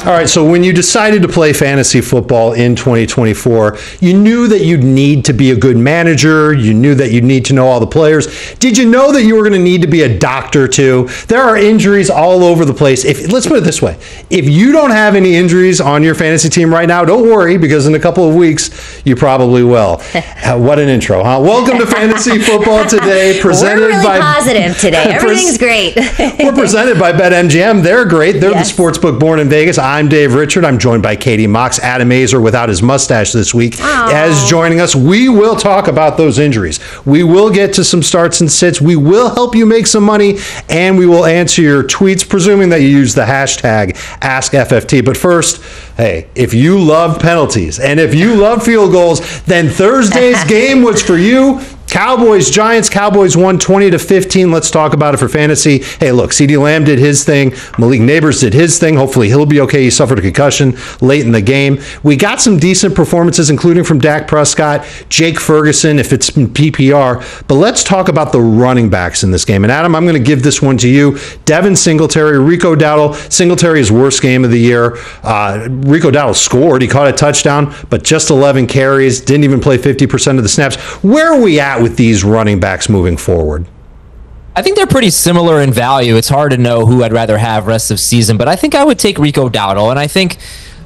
All right, so when you decided to play fantasy football in 2024, you knew that you'd need to be a good manager. You knew that you'd need to know all the players. Did you know that you were going to need to be a doctor too? There are injuries all over the place. Let's put it this way. If you don't have any injuries on your fantasy team right now, don't worry, because in a couple of weeks, you probably will. What an intro, huh? Welcome to Fantasy Football Today, presented We're really by... positive today. Everything's great. We're presented by BetMGM. They're great. They're the sportsbook born in Vegas. I'm Dave Richard. I'm joined by Katie Mox. Adam Aizer without his mustache this week as joining us. We will talk about those injuries. We will get to some starts and sits. We will help you make some money, and we will answer your tweets, presuming that you use the hashtag AskFFT. But first, hey, if you love penalties and if you love field goals, then Thursday's game was for you. Cowboys, Giants. Cowboys won 20-15. Let's talk about it for fantasy. Hey, look, CeeDee Lamb did his thing. Malik Neighbors did his thing. Hopefully he'll be okay. He suffered a concussion late in the game. We got some decent performances, including from Dak Prescott, Jake Ferguson, if it's in PPR. But let's talk about the running backs in this game. And Adam, I'm going to give this one to you. Devin Singletary, Rico Dowdle. Singletary's worst game of the year. Rico Dowdle scored. He caught a touchdown, but just 11 carries. Didn't even play 50% of the snaps. Where are we at with these running backs moving forward? I think they're pretty similar in value. It's hard to know who I'd rather have rest of season, but I think I would take Rico Dowdle, and I think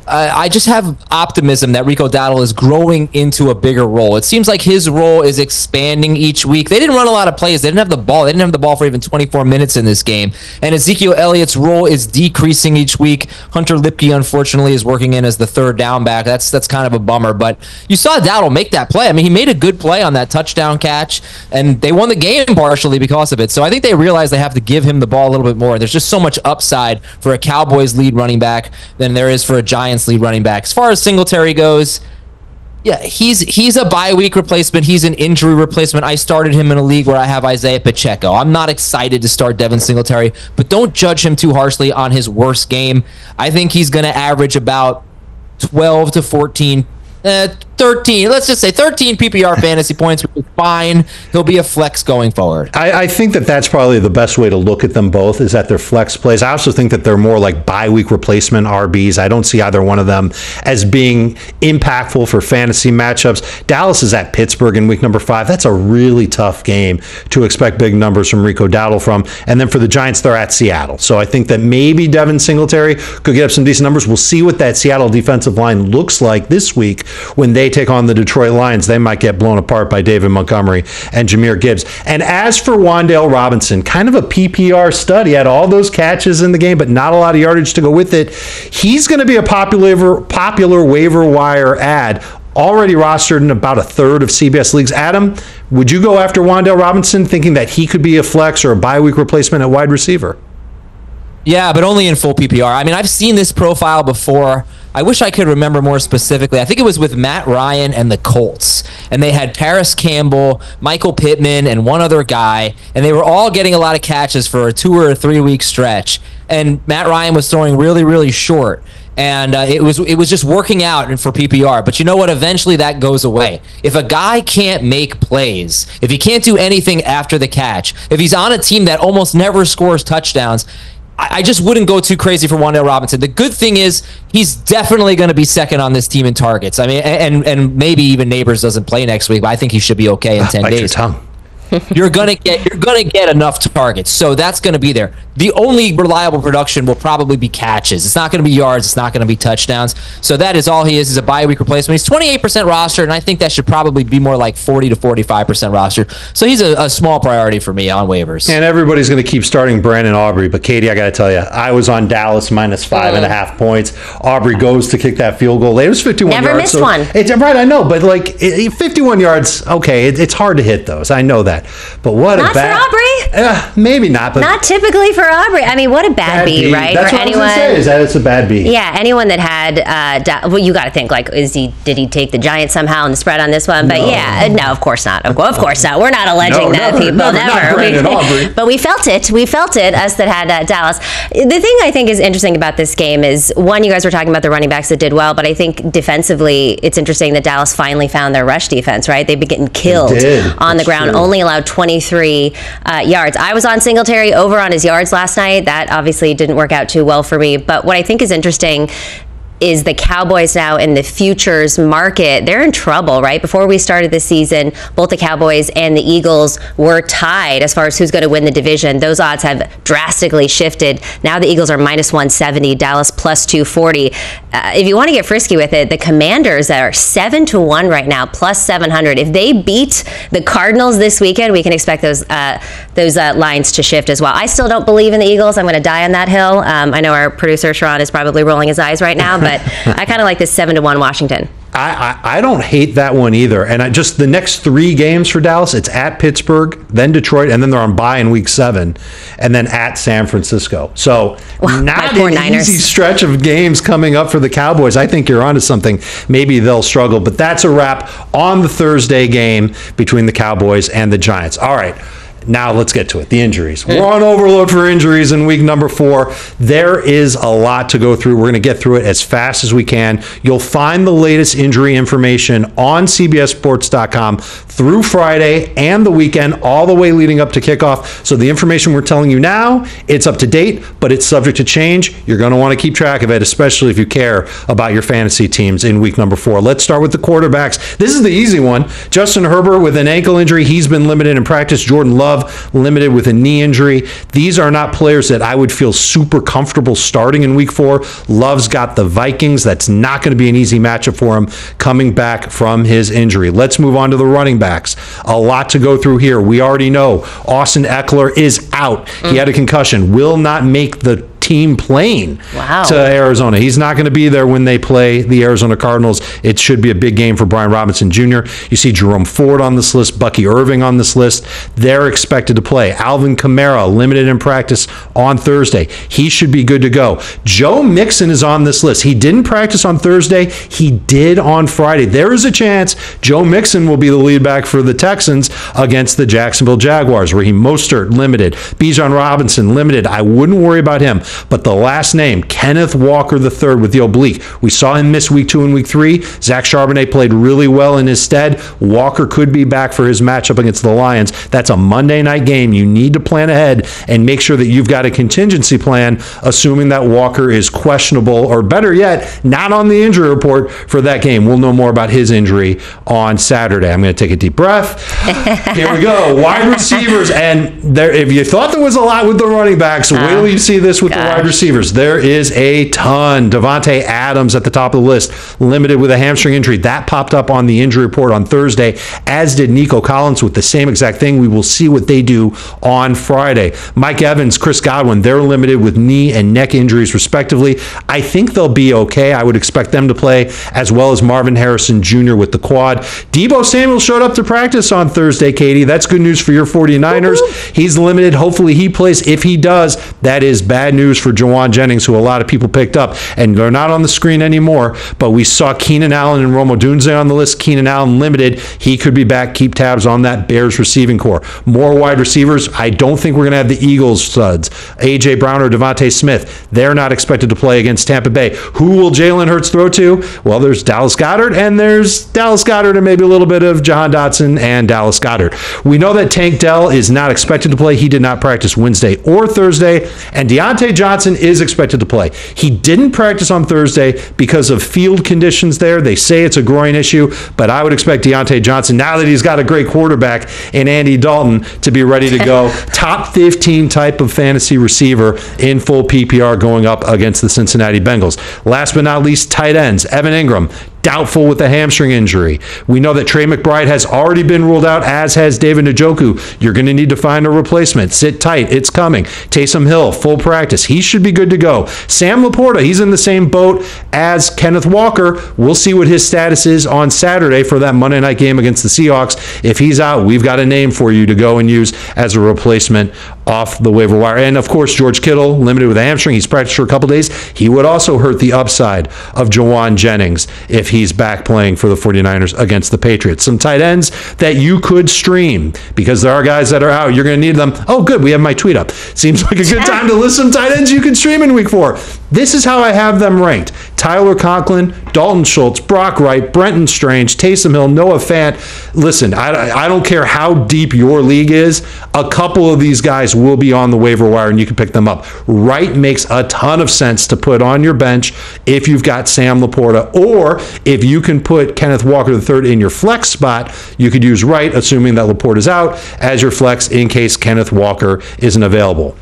I just have optimism that Rico Dowdle is growing into a bigger role. It seems like his role is expanding each week. They didn't run a lot of plays. They didn't have the ball. They didn't have the ball for even 24 minutes in this game. And Ezekiel Elliott's role is decreasing each week. Hunter Lipke, unfortunately, is working in as the third down back. That's kind of a bummer. But you saw Dowdle make that play. I mean, he made a good play on that touchdown catch, and they won the game partially because of it. So I think they realize they have to give him the ball a little bit more. There's just so much upside for a Cowboys lead running back than there is for a Giants lead running back. As far as Singletary goes, yeah, he's a bye week replacement. He's an injury replacement. I started him in a league where I have Isaiah Pacheco. I'm not excited to start Devin Singletary, but don't judge him too harshly on his worst game. I think he's going to average about 12 to 14, 13, let's just say 13 PPR fantasy points, which is fine. He'll be a flex going forward. I think that that's probably the best way to look at them both, is that they're flex plays. I also think that they're more like bye week replacement RBs. I don't see either one of them as being impactful for fantasy matchups. Dallas is at Pittsburgh in week number 5. That's a really tough game to expect big numbers from Rico Dowdle from. And then for the Giants, they're at Seattle. So I think that maybe Devin Singletary could get up some decent numbers. We'll see what that Seattle defensive line looks like this week when they take on the Detroit Lions. They might get blown apart by David Montgomery and Jahmyr Gibbs. And as for Wan'Dale Robinson, kind of a PPR stud. He had all those catches in the game, but not a lot of yardage to go with it. He's going to be a popular waiver wire ad, already rostered in about a third of CBS leagues. Adam, would you go after Wan'Dale Robinson thinking that he could be a flex or a bye week replacement at wide receiver? Yeah, but only in full PPR. I mean, I've seen this profile before. I wish I could remember more specifically. I think it was with Matt Ryan and the Colts, and they had Paris Campbell, Michael Pittman, and one other guy, and they were all getting a lot of catches for a 2 or 3 week stretch. And Matt Ryan was throwing really, really short, and it was just working out for PPR. But you know what? Eventually that goes away. If a guy can't make plays, if he can't do anything after the catch, if he's on a team that almost never scores touchdowns, I just wouldn't go too crazy for Wan'Dale Robinson. The good thing is he's definitely going to be second on this team in targets. I mean, and maybe even Neighbors doesn't play next week, but I think he should be okay in 10 Bite days. your tongue. You're gonna get enough targets, so that's gonna be there. The only reliable production will probably be catches. It's not gonna be yards. It's not gonna be touchdowns. So that is all he is a bye week replacement. He's 28% rostered, and I think that should probably be more like 40 to 45% rostered. So he's a small priority for me on waivers. And everybody's going to keep starting Brandon Aubrey, but Katie, I got to tell you, I was on Dallas minus 5.5 points. Aubrey goes to kick that field goal. It was 51 yards. Never missed one. It's right, I know, but like 51 yards, okay, it's hard to hit those. I know that. But what not a bad... for Aubrey? Maybe not, but... Not typically for Aubrey. I mean, what a bad beat, right? That's what anyone, I was going to say, is that it's a bad beat. Yeah, anyone that had... well, you got to think, like, did he take the Giants somehow in the spread on this one? But no, of course not. Of course not. We're not alleging that, people. Never. But we felt it. We felt it, us that had Dallas. The thing I think is interesting about this game is, one, you guys were talking about the running backs that did well, but I think defensively, it's interesting that Dallas finally found their rush defense, right? They've been getting killed on the ground, only allowed 23 yards. I was on Singletary over on his yards last night. That obviously didn't work out too well for me. But what I think is interesting is the Cowboys now in the futures market. They're in trouble, right? Before we started this season, both the Cowboys and the Eagles were tied as far as who's going to win the division. Those odds have drastically shifted. Now the Eagles are minus 170, Dallas plus 240. If you want to get frisky with it, the Commanders are 7-1 right now, plus 700. If they beat the Cardinals this weekend, we can expect those lines to shift as well. I still don't believe in the Eagles. I'm going to die on that hill. I know our producer, Sharon, is probably rolling his eyes right now, but I kind of like this 7-1 Washington. I don't hate that one either. And just the next 3 games for Dallas, it's at Pittsburgh, then Detroit, and then they're on bye in week 7, and then at San Francisco. So not an easy stretch of games coming up for the Cowboys. I think you're onto something. Maybe they'll struggle. But that's a wrap on the Thursday game between the Cowboys and the Giants. All right. Now let's get to it. The injuries. We're on overload for injuries in week number 4. There is a lot to go through. We're going to get through it as fast as we can. You'll find the latest injury information on CBSSports.com through Friday and the weekend, all the way leading up to kickoff. So the information we're telling you now, it's up to date, but it's subject to change. You're going to want to keep track of it, especially if you care about your fantasy teams in week number 4. Let's start with the quarterbacks. This is the easy one. Justin Herbert with an ankle injury. He's been limited in practice. Jordan Love limited with a knee injury. These are not players that I would feel super comfortable starting in week 4. Love's got the Vikings. That's not going to be an easy matchup for him coming back from his injury. Let's move on to the running backs. A lot to go through here. We already know Austin Eckler is out. He had a concussion. Will not make the team plane to Arizona. He's not going to be there when they play the Arizona Cardinals. It should be a big game for Brian Robinson Jr. You see Jerome Ford on this list, Bucky Irving on this list. They're expected to play. Alvin Kamara, limited in practice on Thursday. He should be good to go. Joe Mixon is on this list. He didn't practice on Thursday. He did on Friday. There is a chance Joe Mixon will be the lead back for the Texans against the Jacksonville Jaguars. Raheem Mostert, limited. Bijan Robinson, limited. I wouldn't worry about him. But the last name, Kenneth Walker III with the oblique. We saw him miss week 2 and week 3. Zach Charbonnet played really well in his stead. Walker could be back for his matchup against the Lions. That's a Monday night game. You need to plan ahead and make sure that you've got a contingency plan, assuming that Walker is questionable, or better yet, not on the injury report for that game. We'll know more about his injury on Saturday. I'm going to take a deep breath. Here we go. Wide receivers. And there, if you thought there was a lot with the running backs, wait till you see this with the wide receivers. There is a ton. Devontae Adams at the top of the list, limited with a hamstring injury. That popped up on the injury report on Thursday, as did Nico Collins with the same exact thing. We will see what they do on Friday. Mike Evans, Chris Godwin, they're limited with knee and neck injuries respectively. I think they'll be okay. I would expect them to play, as well as Marvin Harrison Jr. with the quad. Deebo Samuel showed up to practice on Thursday, Katie. That's good news for your 49ers. He's limited. Hopefully he plays. If he does, that is bad news for Jawan Jennings, who a lot of people picked up, and they're not on the screen anymore, but we saw Keenan Allen and Rome Odunze on the list. Keenan Allen limited. He could be back. Keep tabs on that Bears receiving core. More wide receivers. I don't think we're going to have the Eagles studs. A.J. Brown or Devontae Smith. They're not expected to play against Tampa Bay. Who will Jalen Hurts throw to? Well, there's Dallas Goedert, and there's Dallas Goedert and maybe a little bit of Jahan Dotson and Dallas Goedert. We know that Tank Dell is not expected to play. He did not practice Wednesday or Thursday, and Deontay Johnson is expected to play. He didn't practice on Thursday because of field conditions there. They say it's a groin issue, but I would expect Deontay Johnson, now that he's got a great quarterback in Andy Dalton, to be ready to go. Top 15 type of fantasy receiver in full PPR going up against the Cincinnati Bengals. Last but not least, tight ends. Evan Ingram, doubtful with a hamstring injury. We know that Trey McBride has already been ruled out, as has David Njoku. You're going to need to find a replacement. Sit tight. It's coming. Taysom Hill, full practice. He should be good to go. Sam Laporta, he's in the same boat as Kenneth Walker. We'll see what his status is on Saturday for that Monday night game against the Seahawks. If he's out, we've got a name for you to go and use as a replacement off the waiver wire. And of course, George Kittle, limited with a hamstring. He's practiced for a couple days. He would also hurt the upside of Jawan Jennings if he's back playing for the 49ers against the Patriots. Some tight ends that you could stream, because there are guys that are out. You're going to need them. Oh, good. We have my tweet up. Seems like a good time to list some tight ends you can stream in week 4. This is how I have them ranked. Tyler Conklin, Dalton Schultz, Brock Wright, Brenton Strange, Taysom Hill, Noah Fant. Listen, I don't care how deep your league is. A couple of these guys will be on the waiver wire, and you can pick them up. Wright makes a ton of sense to put on your bench if you've got Sam Laporta, or if you can put Kenneth Walker III in your flex spot, you could use Wright, assuming that Laporta's out, as your flex in case Kenneth Walker isn't available.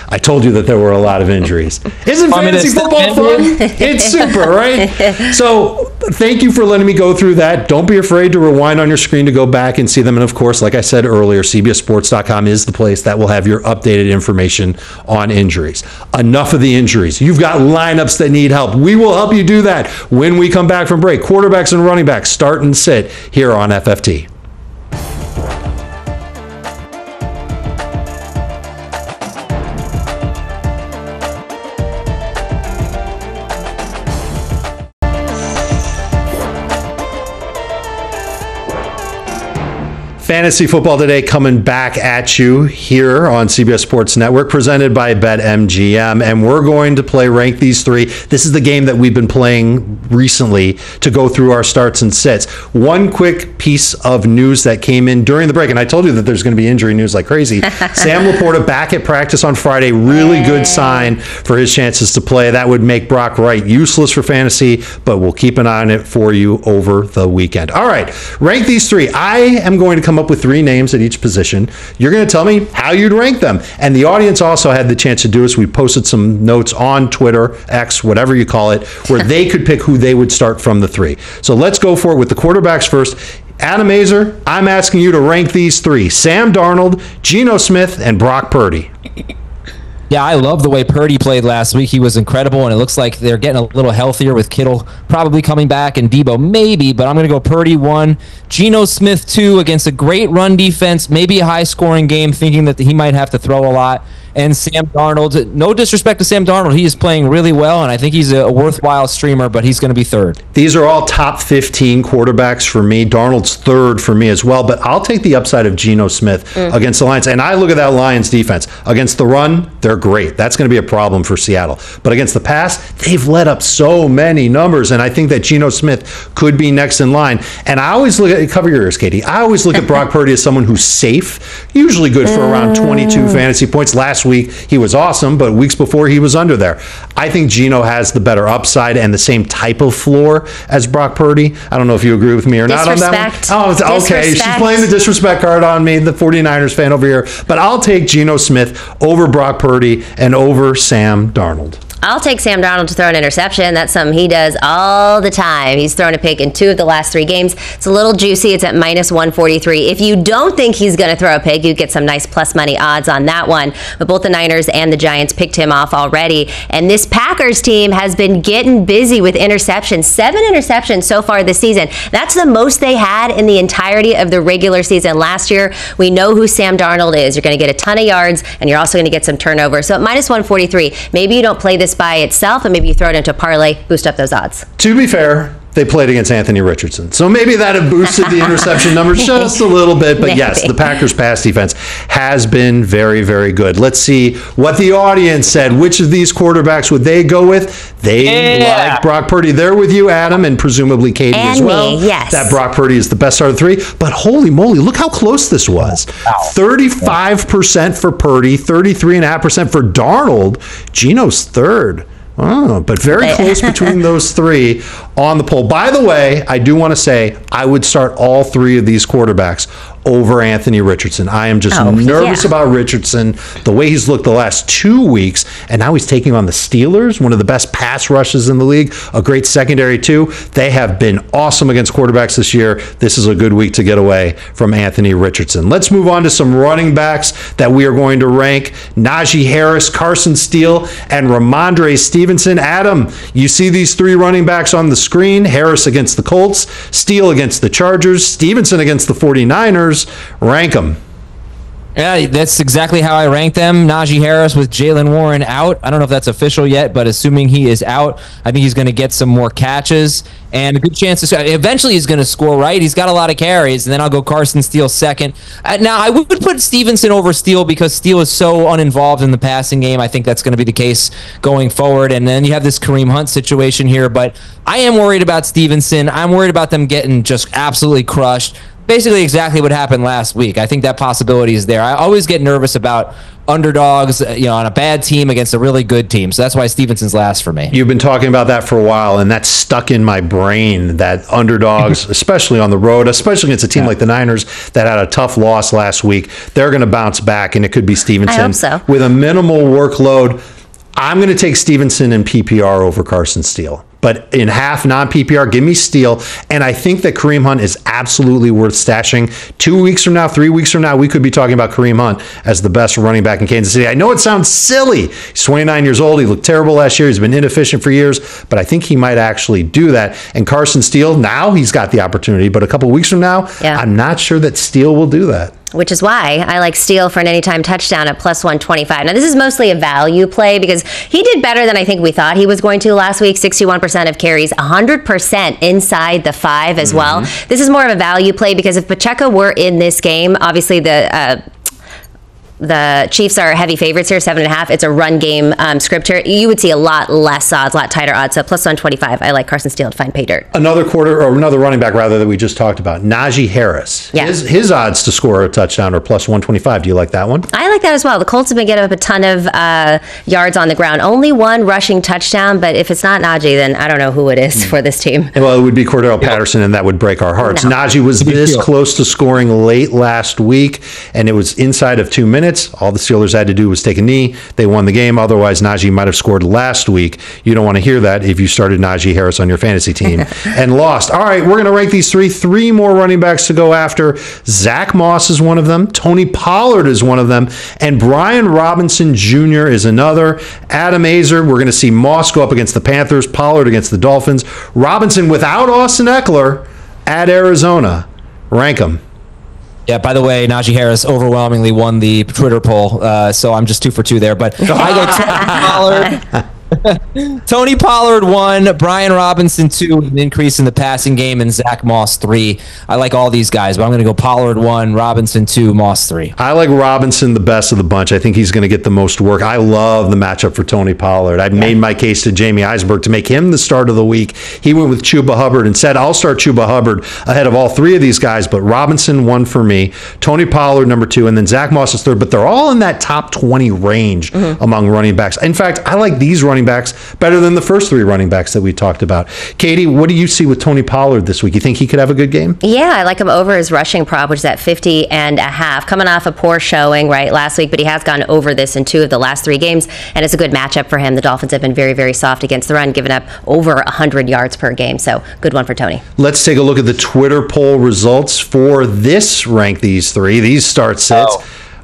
I told you that there were a lot of injuries. Isn't fantasy football fun? It's super, right? So thank you for letting me go through that. Don't be afraid to rewind on your screen to go back and see them. And of course, like I said earlier, CBSSports.com is the place that will have your updated information on injuries. Enough of the injuries. You've got lineups that need help. We will help you do that when we come back from break. Quarterbacks and running backs start and sit here on FFT. Fantasy Football Today coming back at you here on CBS Sports Network, presented by BetMGM, and we're going to play Rank These Three. This is the game that we've been playing recently to go through our starts and sits. One quick piece of news that came in during the break, and I told you that there's going to be injury news like crazy. Sam Laporta back at practice on Friday. Really good sign for his chances to play. That would make Brock Wright useless for fantasy, but we'll keep an eye on it for you over the weekend. All right, Rank These Three. I am going to come up with 3 names at each position. You're going to tell me how you'd rank them. And the audience also had the chance to do this. We posted some notes on Twitter, X, whatever you call it, where they could pick who they would start from the 3. So let's go for it with the quarterbacks first. Adam Aizer, I'm asking you to rank these 3. Sam Darnold, Geno Smith, and Brock Purdy. Yeah, I love the way Purdy played last week. He was incredible, and it looks like they're getting a little healthier with Kittle probably coming back and Debo maybe, but I'm going to go Purdy 1, Geno Smith 2 against a great run defense, maybe a high-scoring game, thinking that he might have to throw a lot. And Sam Darnold, no disrespect to Sam Darnold, he is playing really well, and I think he's a worthwhile streamer, but he's going to be 3rd. These are all top 15 quarterbacks for me. Darnold's 3rd for me as well, but I'll take the upside of Geno Smith against the Lions. And I look at that Lions defense. Against the run, they're great. That's going to be a problem for Seattle. But against the pass, they've let up so many numbers, and I think that Geno Smith could be next in line. And I always look at, cover your ears, Katie, I always look at Brock Purdy as someone who's safe, usually good for around 22 fantasy points. Last week, he was awesome, but weeks before he was under there. I think Geno has the better upside and the same type of floor as Brock Purdy. I don't know if you agree with me or not on that one. Oh, okay. She's playing the disrespect card on me, the 49ers fan over here. But I'll take Geno Smith over Brock Purdy and over Sam Darnold. I'll take Sam Darnold to throw an interception. That's something he does all the time. He's thrown a pick in 2 of the last 3 games. It's a little juicy. It's at -143. If you don't think he's going to throw a pick, you get some nice plus money odds on that one. But both the Niners and the Giants picked him off already. And this Packers team has been getting busy with interceptions. 7 interceptions so far this season. That's the most they had in the entirety of the regular season last year. We know who Sam Darnold is. You're going to get a ton of yards, and you're also going to get some turnovers. So at -143, maybe you don't play this by itself, and maybe you throw it into a parlay, boost up those odds. To be fair, they played against Anthony Richardson. So maybe that have boosted the interception numbers just a little bit. But yes, the Packers pass defense has been very, very good. Let's see what the audience said. Which of these quarterbacks would they go with? They like Brock Purdy. They're with you, Adam, and presumably Katie as well. Me, yes. That Brock Purdy is the best out of 3. But holy moly, look how close this was. 35% for Purdy, 33.5% for Darnold. Geno's 3rd. Oh, but very close between those 3 on the poll. By the way, I do want to say I would start all 3 of these quarterbacks over Anthony Richardson. I am just nervous about Richardson, the way he's looked the last 2 weeks, and now he's taking on the Steelers, one of the best pass rushes in the league, a great secondary too. They have been awesome against quarterbacks this year. This is a good week to get away from Anthony Richardson. Let's move on to some running backs that we are going to rank. Najee Harris, Carson Steele, and Ramondre Stevenson. Adam, you see these 3 running backs on the screen. Harris against the Colts, Steele against the Chargers, Stevenson against the 49ers. Rank them. Yeah, that's exactly how I rank them. Najee Harris with Jalen Warren out. I don't know if that's official yet, but assuming he is out, I think he's going to get some more catches and a good chance to eventually he's going to score, right? He's got a lot of carries, and then I'll go Carson Steele second. Now, I would put Stevenson over Steele because Steele is so uninvolved in the passing game. I think that's going to be the case going forward. And then you have this Kareem Hunt situation here, but I am worried about Stevenson. I'm worried about them getting just absolutely crushed. Basically exactly what happened last week. I think that possibility is there. I always get nervous about underdogs, on a bad team against a really good team. So that's why Stevenson's last for me. You've been talking about that for a while, and that's stuck in my brain, that underdogs, especially on the road, especially against a team like the Niners that had a tough loss last week, they're going to bounce back, and it could be Stevenson. I hope so. With a minimal workload. I'm going to take Stevenson in PPR over Carson Steele. But in half non-PPR, give me Steele. And I think that Kareem Hunt is absolutely worth stashing. 2 weeks from now, 3 weeks from now, we could be talking about Kareem Hunt as the best running back in Kansas City. I know it sounds silly. He's 29 years old. He looked terrible last year. He's been inefficient for years. But I think he might actually do that. And Carson Steele, now he's got the opportunity. But a couple weeks from now, I'm not sure that Steele will do that. Which is why I like Steele for an anytime touchdown at plus 125. Now, this is mostly a value play because he did better than I think we thought he was going to last week. 61% of carries, 100% inside the 5 as well. This is more of a value play because if Pacheco were in this game, obviously the Chiefs are heavy favorites here, 7.5. It's a run game script here. You would see a lot less odds, a lot tighter odds. So plus 125. I like Carson Steele to find pay dirt. Another running back rather that we just talked about, Najee Harris. Yeah. His odds to score a touchdown are plus 125. Do you like that one? I like that as well. The Colts have been getting up a ton of yards on the ground. Only one rushing touchdown, but if it's not Najee, then I don't know who it is for this team. Well, it would be Cordell Patterson, and that would break our hearts. No. Najee was this close to scoring late last week, and it was inside of 2 minutes. All the Steelers had to do was take a knee. They won the game. Otherwise, Najee might have scored last week. You don't want to hear that if you started Najee Harris on your fantasy team and lost. All right, we're going to rank these three more running backs to go after. Zach Moss is one of them. Tony Pollard is one of them. And Brian Robinson Jr. is another. Adam Aizer, we're going to see Moss go up against the Panthers, Pollard against the Dolphins. Robinson without Austin Eckler at Arizona. Rank them. Yeah, by the way, Najee Harris overwhelmingly won the Twitter poll, so I'm just 2 for 2 there. But I go Tony Pollard. Tony Pollard 1, Brian Robinson 2, an increase in the passing game, and Zach Moss 3. I like all these guys, but I'm going to go Pollard 1, Robinson 2, Moss 3. I like Robinson the best of the bunch. I think he's going to get the most work. I love the matchup for Tony Pollard. I've made my case to Jamie Eisenberg to make him the start of the week. He went with Chuba Hubbard and said, I'll start Chuba Hubbard ahead of all 3 of these guys, but Robinson 1 for me, Tony Pollard number 2, and then Zach Moss is 3rd, but they're all in that top 20 range among running backs. In fact, I like these running backs better than the first 3 running backs that we talked about. Katie, what do you see with Tony Pollard this week? You think he could have a good game? Yeah, I like him over his rushing prop, which is at 50.5. Coming off a poor showing last week, but he has gone over this in 2 of the last 3 games, and it's a good matchup for him. The Dolphins have been very, very soft against the run, giving up over 100 yards per game, so good one for Tony. Let's take a look at the Twitter poll results for this rank these 3. These start sits.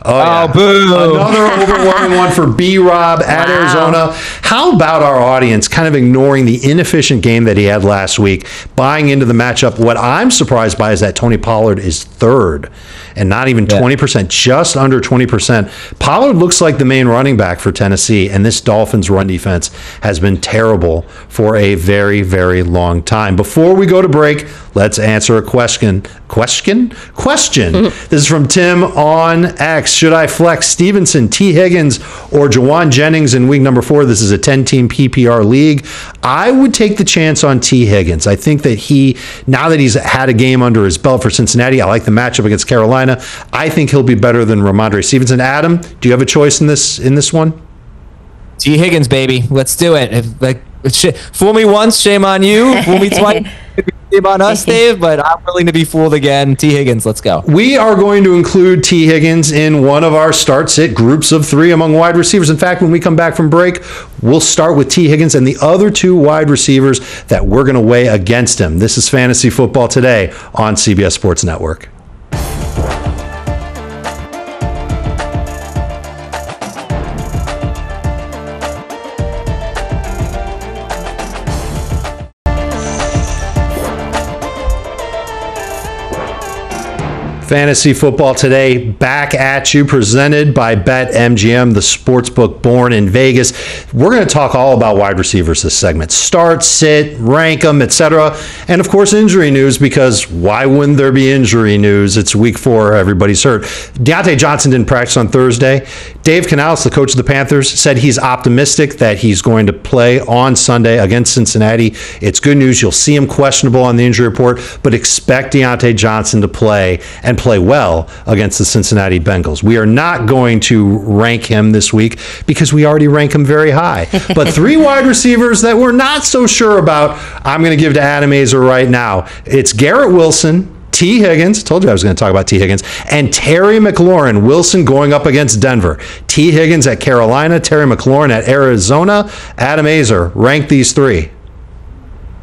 Oh, yeah. Boo. Another overwhelming one for B-Rob at Arizona. How about our audience kind of ignoring the inefficient game that he had last week, buying into the matchup? What I'm surprised by is that Tony Pollard is 3rd and not even 20%, just under 20%. Pollard looks like the main running back for Tennessee, and this Dolphins run defense has been terrible for a very, very long time. Before we go to break, let's answer a question. This is from Tim on X. Should I flex Stevenson, T. Higgins, or Jawan Jennings in week number 4? This is a 10-team PPR league. I would take the chance on T. Higgins. I think that now that he's had a game under his belt for Cincinnati, I like the matchup against Carolina. I think he'll be better than Ramondre Stevenson. Adam, do you have a choice in this one? T. Higgins, baby. Let's do it. Fool me once, shame on you. Fool me twice. Shame on us, Dave, but I'm willing to be fooled again. T. Higgins, let's go. We are going to include T. Higgins in one of our start-sit groups of 3 among wide receivers. In fact, when we come back from break, we'll start with T. Higgins and the other 2 wide receivers that we're going to weigh against him. This is Fantasy Football Today on CBS Sports Network. Fantasy Football Today back at you, presented by BetMGM, the sportsbook born in Vegas. We're going to talk all about wide receivers this segment. Start, sit, rank them, etc. And of course, injury news, because why wouldn't there be injury news? It's week 4, everybody's hurt. Deontay Johnson didn't practice on Thursday. Dave Canales, the coach of the Panthers, said he's optimistic that he's going to play on Sunday against Cincinnati. It's good news. You'll see him questionable on the injury report, but expect Deontay Johnson to play and play well against the Cincinnati Bengals. We are not going to rank him this week because we already rank him very high. But 3 wide receivers that we're not so sure about, I'm going to give to Adam Aizer right now. It's Garrett Wilson, T. Higgins, told you I was going to talk about T. Higgins, and Terry McLaurin. Wilson going up against Denver. T. Higgins at Carolina, Terry McLaurin at Arizona. Adam Aizer, rank these 3.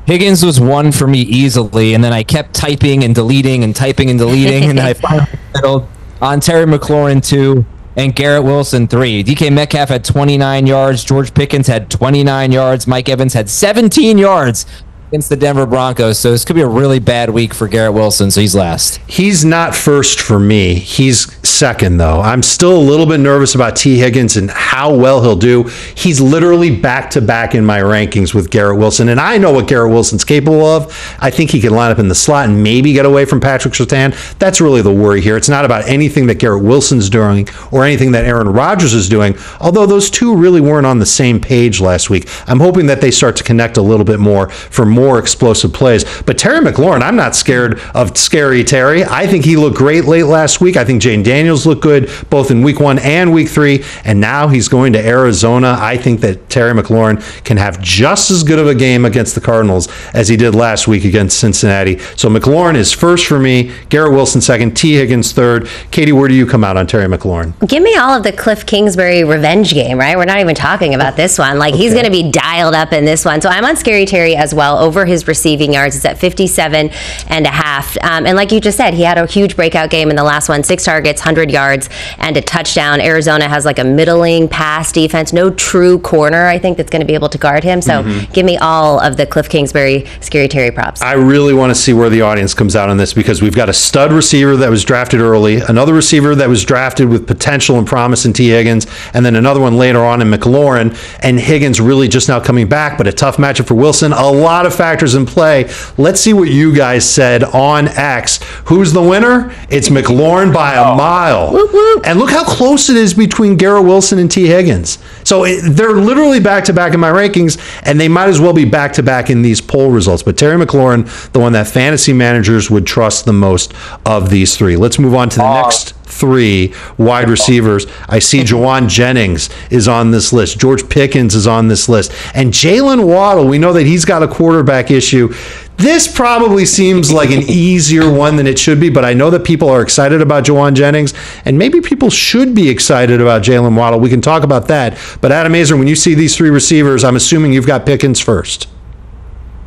Higgins was 1 for me easily, and then I kept typing and deleting, and then I finally settled on Terry McLaurin 2 and Garrett Wilson 3. DK Metcalf had 29 yards. George Pickens had 29 yards. Mike Evans had 17 yards against the Denver Broncos. So this could be a really bad week for Garrett Wilson, so he's last. He's not first for me. He's second, though. I'm still a little bit nervous about T. Higgins and how well he'll do. He's literally back-to-back in my rankings with Garrett Wilson, and I know what Garrett Wilson's capable of. I think he can line up in the slot and maybe get away from Patrick Surtain. That's really the worry here. It's not about anything that Garrett Wilson's doing or anything that Aaron Rodgers is doing, although those two really weren't on the same page last week. I'm hoping that they start to connect a little bit more for more explosive plays. But Terry McLaurin, I'm not scared of Scary Terry. I think he looked great late last week. I think Jane Daniels looked good both in week 1 and week 3, and now he's going to Arizona. I think that Terry McLaurin can have just as good of a game against the Cardinals as he did last week against Cincinnati. So McLaurin is first for me, Garrett Wilson second, T. Higgins third. Katie, where do you come out on Terry McLaurin? Give me all of the Cliff Kingsbury revenge game, right? We're not even talking about this one. Like, he's going to be dialed up in this one. So I'm on Scary Terry as well. Over his receiving yards, it's at 57 and a half. And like you just said, he had a huge breakout game in the last one, 6 targets, 100 yards, and a touchdown. Arizona has like a middling pass defense, no true corner, I think, that's going to be able to guard him. So give me all of the Cliff Kingsbury Scary Terry props. I really want to see where the audience comes out on this, because we've got a stud receiver that was drafted early, another receiver that was drafted with potential and promise in T. Higgins, and then another one later on in McLaurin, and Higgins really just now coming back, but a tough matchup for Wilson. A lot of factors in play. Let's see what you guys said on X. Who's the winner? It's McLaurin by a mile. Whoop, whoop. And look how close it is between Garrett Wilson and T. Higgins. So they're literally back-to-back in my rankings, and they might as well be back-to-back in these poll results. But Terry McLaurin, the one that fantasy managers would trust the most of these 3. Let's move on to the next 3 wide receivers. I see Jawan Jennings is on this list. George Pickens is on this list. And Jalen Waddle, we know that he's got a quarterback issue. This probably seems like an easier one than it should be, but I know that people are excited about Jawan Jennings, and maybe people should be excited about Jalen Waddle. We can talk about that. But Adam Aizer, when you see these 3 receivers, I'm assuming you've got Pickens first.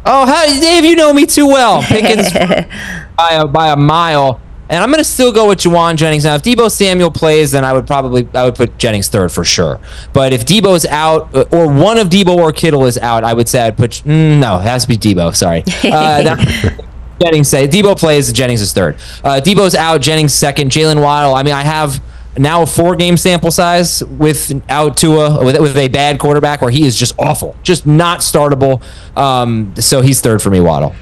Oh, Dave, you know me too well. Pickens by a mile. And I'm going to still go with Jawan Jennings. Now, if Deebo Samuel plays, then I would put Jennings third for sure. But if Deebo's out, or one of Deebo or Kittle is out, I would say I'd put, no, it has to be Deebo, sorry. Jennings say, Deebo plays, Jennings is third. Deebo's out, Jennings second. Jalen Waddle, I mean, I have now a 4-game sample size without Tua, with a bad quarterback where he is just awful, just not startable. So he's third for me, Waddle.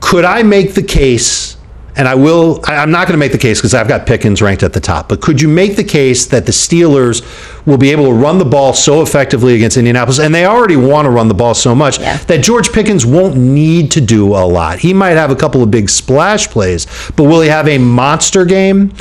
Could I make the case, and I'm not going to make the case because I've got Pickens ranked at the top, but could you make the case that the Steelers will be able to run the ball so effectively against Indianapolis, and they already want to run the ball so much, that George Pickens won't need to do a lot? He might have a couple of big splash plays, but will he have a monster game?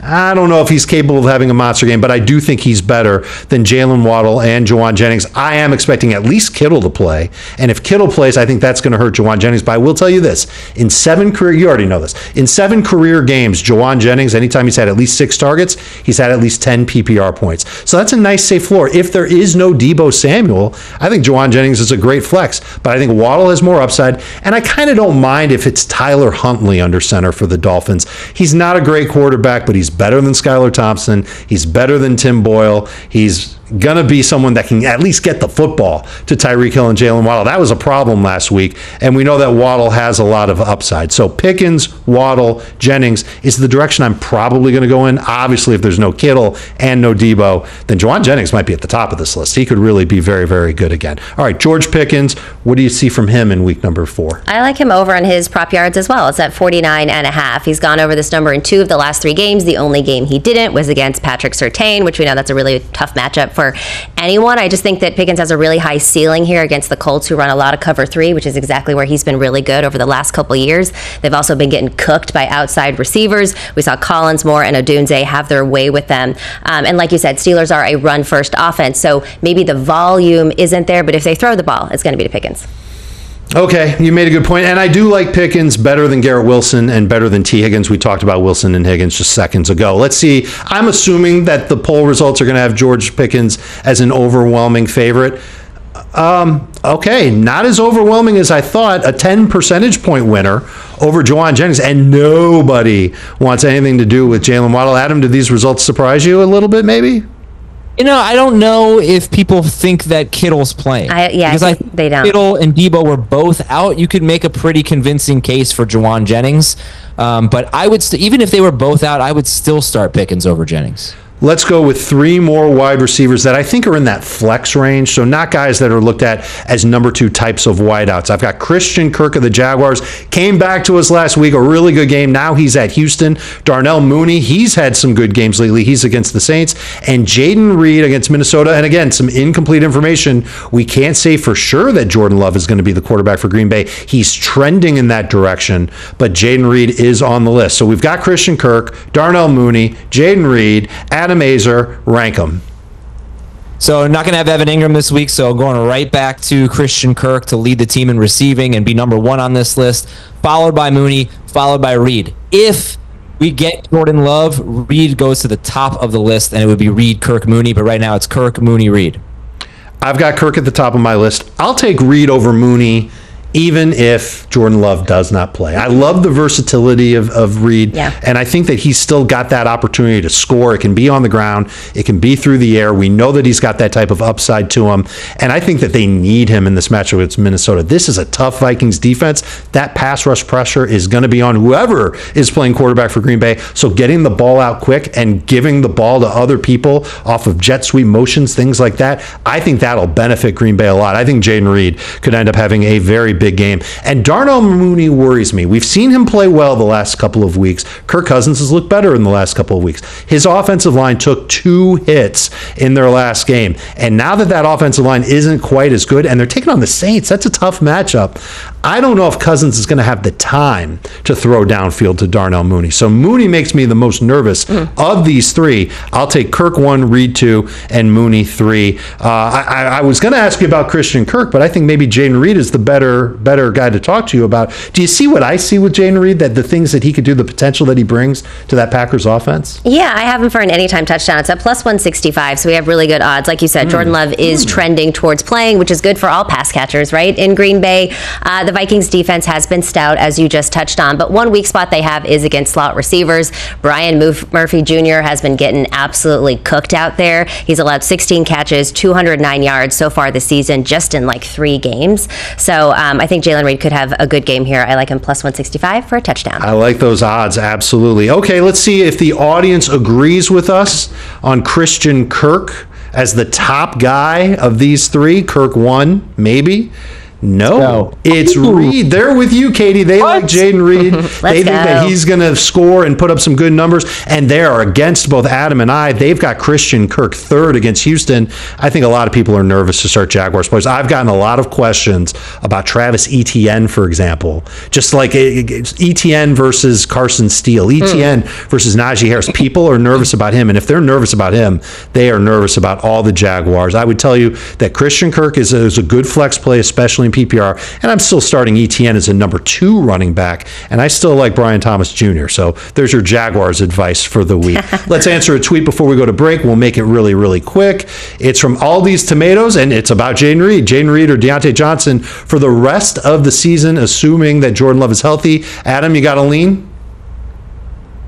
I don't know if he's capable of having a monster game, but I do think he's better than Jalen Waddle and Jawan Jennings. I am expecting at least Kittle to play, and if Kittle plays, I think that's going to hurt Jawan Jennings. But I will tell you this, you already know this, in 7 career games, Jawan Jennings, anytime he's had at least 6 targets, he's had at least 10 PPR points. So that's a nice safe floor. If there is no Deebo Samuel, I think Jawan Jennings is a great flex, but I think Waddle has more upside, and I kind of don't mind if it's Tyler Huntley under center for the Dolphins. He's not a great quarterback, but he's better than Skylar Thompson. He's better than Tim Boyle. He's going to be someone that can at least get the football to Tyreek Hill and Jalen Waddle. That was a problem last week, and we know that Waddle has a lot of upside. So Pickens, Waddle, Jennings is the direction I'm probably going to go in. Obviously, if there's no Kittle and no Debo, then Juwan Jennings might be at the top of this list. He could really be very, very good again. All right, George Pickens, what do you see from him in week number 4? I like him over on his prop yards as well. It's at 49.5. He's gone over this number in 2 of the last 3 games. The only game he didn't was against Patrick Surtain, which we know that's a really tough matchup for anyone. I just think that Pickens has a really high ceiling here against the Colts, who run a lot of cover 3, which is exactly where he's been really good over the last couple of years. They've also been getting cooked by outside receivers. We saw Collins, Moore, and Odunze have their way with them. And like you said, Steelers are a run-first offense, so maybe the volume isn't there, but if they throw the ball, it's going to be to Pickens. Okay, you made a good point. And I do like Pickens better than Garrett Wilson and better than T. Higgins. We talked about Wilson and Higgins just seconds ago. Let's see. I'm assuming that the poll results are going to have George Pickens as an overwhelming favorite. Okay, not as overwhelming as I thought. A 10 percentage point winner over Juwan Jennings, and nobody wants anything to do with Jalen Waddle. Adam, did these results surprise you a little bit, maybe? I don't know if people think that Kittle's playing. I think they don't. Kittle and Debo were both out. You could make a pretty convincing case for Juwan Jennings. But I would even if they were both out, I would still start Pickens over Jennings. Let's go with 3 more wide receivers that I think are in that flex range, so not guys that are looked at as number 2 types of wideouts. I've got Christian Kirk of the Jaguars. Came back to us last week, a really good game. Now he's at Houston. Darnell Mooney, he's had some good games lately. He's against the Saints. And Jaden Reed against Minnesota. And again, some incomplete information. We can't say for sure that Jordan Love is going to be the quarterback for Green Bay. He's trending in that direction, but Jaden Reed is on the list. So we've got Christian Kirk, Darnell Mooney, Jaden Reed, Adam Aizer, rank them. So not going to have Evan Ingram this week, so going right back to Christian Kirk to lead the team in receiving and be number 1 on this list, followed by Mooney, followed by Reed. If we get Jordan Love, Reed goes to the top of the list, and it would be Reed, Kirk, Mooney, but right now it's Kirk, Mooney, Reed. I've got Kirk at the top of my list. I'll take Reed over Mooney, even if Jordan Love does not play. I love the versatility of Reed, and I think that he's still got that opportunity to score. It can be on the ground. It can be through the air. We know that he's got that type of upside to him, and I think that they need him in this matchup with Minnesota. This is a tough Vikings defense. That pass rush pressure is going to be on whoever is playing quarterback for Green Bay, so getting the ball out quick and giving the ball to other people off of jet sweep motions, things like that, I think that'll benefit Green Bay a lot. I think Jaden Reed could end up having a very big game. And Darnell Mooney worries me. We've seen him play well the last couple of weeks. Kirk Cousins has looked better in the last couple of weeks. His offensive line took 2 hits in their last game. And now that offensive line isn't quite as good, and they're taking on the Saints, that's a tough matchup. I don't know if Cousins is going to have the time to throw downfield to Darnell Mooney. So Mooney makes me the most nervous of these 3. I'll take Kirk 1, Reed 2, and Mooney 3. I was going to ask you about Christian Kirk, but I think maybe Jaden Reed is the better guy to talk to you about. Do you see what I see with Jaden Reed, that the things that he could do, the potential that he brings to that Packers offense? Yeah, I have him for an anytime touchdown. It's at plus 165, so we have really good odds. Like you said, Jordan Love is trending towards playing, which is good for all pass catchers, right? In Green Bay, the Vikings defense has been stout, as you just touched on, but one weak spot they have is against slot receivers. Brian Murphy Jr. has been getting absolutely cooked out there. He's allowed 16 catches, 209 yards so far this season, just in like 3 games. So I think Jalen Reed could have a good game here. I like him plus 165 for a touchdown. I like those odds, absolutely. Okay, let's see if the audience agrees with us on Christian Kirk as the top guy of these 3. Kirk 1, maybe. No, it's Reed. They're with you, Katie. They like Jaden Reed. They think that he's going to score and put up some good numbers, and they are against both Adam and I. They've got Christian Kirk 3rd against Houston. I think a lot of people are nervous to start Jaguars players. I've gotten a lot of questions about Travis Etienne, for example, just like Etienne versus Carson Steele, Etienne versus Najee Harris. People are nervous about him, and if they're nervous about him, they are nervous about all the Jaguars. I would tell you that Christian Kirk is a good flex play, especially in PPR, and I'm still starting ETN as a number 2 running back, and I still like Brian Thomas Jr. So there's your Jaguars advice for the week. Let's answer a tweet before we go to break. We'll make it really, really quick. It's from Aldi's Tomatoes, and it's about Jaden Reed. Jaden Reed or Deontay Johnson for the rest of the season, assuming that Jordan Love is healthy. Adam, you got a lean?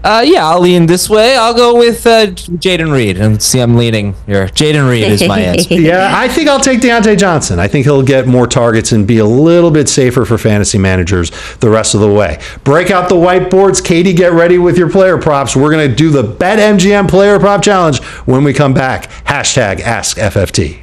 Yeah, I'll lean this way. I'll go with Jaden Reed. And see, I'm leaning here. Jaden Reed is my answer. Yeah, I think I'll take Deontay Johnson. I think he'll get more targets and be a little bit safer for fantasy managers the rest of the way. Break out the whiteboards. Katie, get ready with your player props. We're going to do the BetMGM Player Prop Challenge when we come back. Hashtag AskFFT.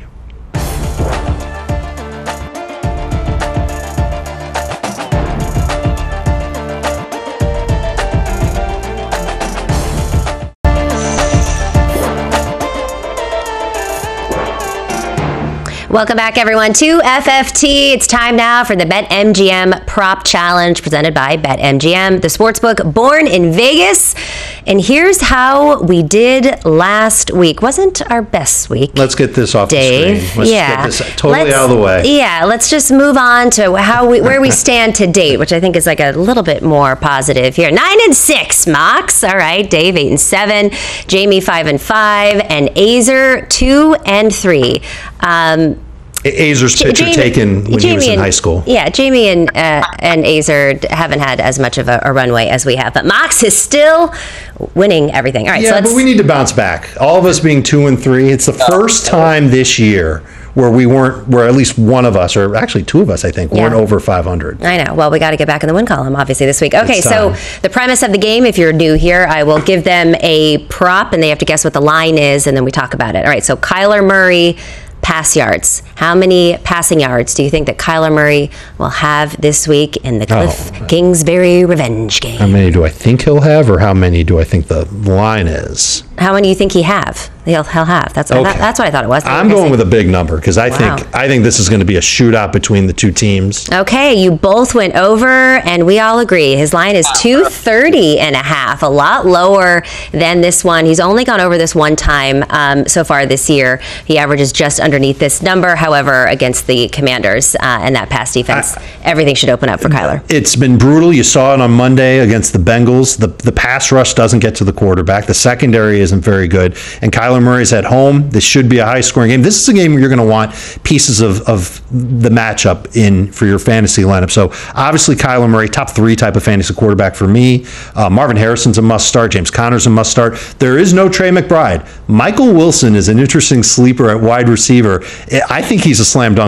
Welcome back, everyone, to FFT. It's time now for the BetMGM Prop Challenge presented by BetMGM, the sportsbook born in Vegas. And here's how we did last week. Wasn't our best week. Let's get this off Dave. the screen. Let's get this totally out of the way. Yeah, let's just move on to where we stand to date, which I think is like a little bit more positive here. 9-6, Mox. All right, Dave 8-7, Jamie 5-5, and Aizer 2-3. Aizer's picture taken when he was in high school. Yeah, Jamie and Aizer haven't had as much of a runway as we have, but Mox is still winning everything. All right, yeah, but we need to bounce back. All of us being 2-3, it's the first time this year where at least one of us, or actually two of us, I think, weren't over 500. I know. Well, we got to get back in the win column, obviously, this week. Okay, so the premise of the game, if you're new here, I will give them a prop, and they have to guess what the line is, and then we talk about it. All right, so Kyler Murray pass yards. How many passing yards do you think that Kyler Murray will have this week in the Cliff Kingsbury revenge game? How many do I think he'll have, or how many do I think the line is? How many do you think he'll have? That's what I thought it was. I'm going with a big number because I think this is going to be a shootout between the two teams. Okay, you both went over, and we all agree. His line is 230.5, a lot lower than this one. He's only gone over this one time so far this year. He averages just underneath this number. However, against the Commanders and that pass defense, everything should open up for Kyler. It's been brutal. You saw it on Monday against the Bengals. The pass rush doesn't get to the quarterback. The secondary isn't very good. And Kyler Murray's at home. This should be a high-scoring game. This is a game where you're going to want pieces of the matchup in for your fantasy lineup. So obviously Kyler Murray, top 3 type of fantasy quarterback for me. Marvin Harrison's a must-start. James Conner's a must-start. There is no Trey McBride. Michael Wilson is an interesting sleeper at wide receiver. I think he's a slam dunk